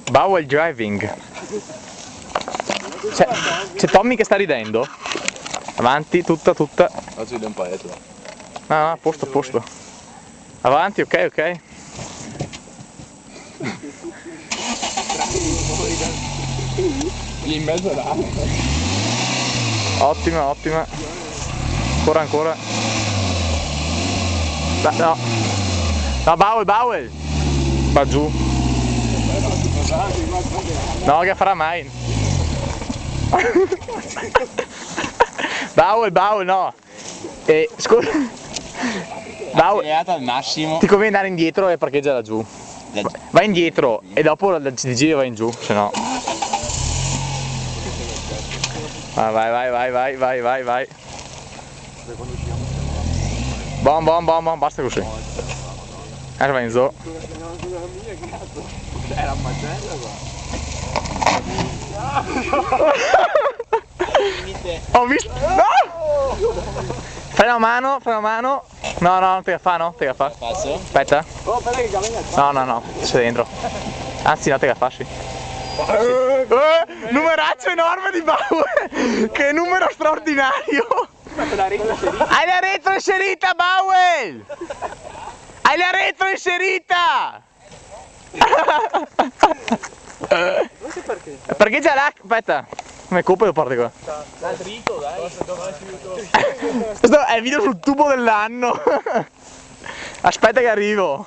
Bowel driving. C'è Tommy che sta ridendo. Avanti, tutta. Oggi vediamo un paese. No, a posto. Avanti, ok. Lì in mezzo all'acqua. Ottima. Ancora. No, Bowel. Va giù. No, che farà mai? Bowel, no. Scusa. Bowel, Al massimo. ti conviene andare indietro e parcheggia laggiù. Vai indietro e dopo ti giri e vai in giù, se no. Vai. Bom, basta così. Adesso vai in giù. Era un macello qua. Ho visto. No! Fai una mano. No, non te la fa, no? Te la fa. Faccio? Aspetta. No, c'è dentro. Anzi, no, te la fa, sì. Numeraccio enorme di Bowel! Che numero straordinario! Hai la retro inserita, Bowel! Hai la retro inserita! Parcheggia là, aspetta. Come coppa lo porti qua? Dal dritto, dai. Questo è il video sul tubo dell'anno. Aspetta che arrivo.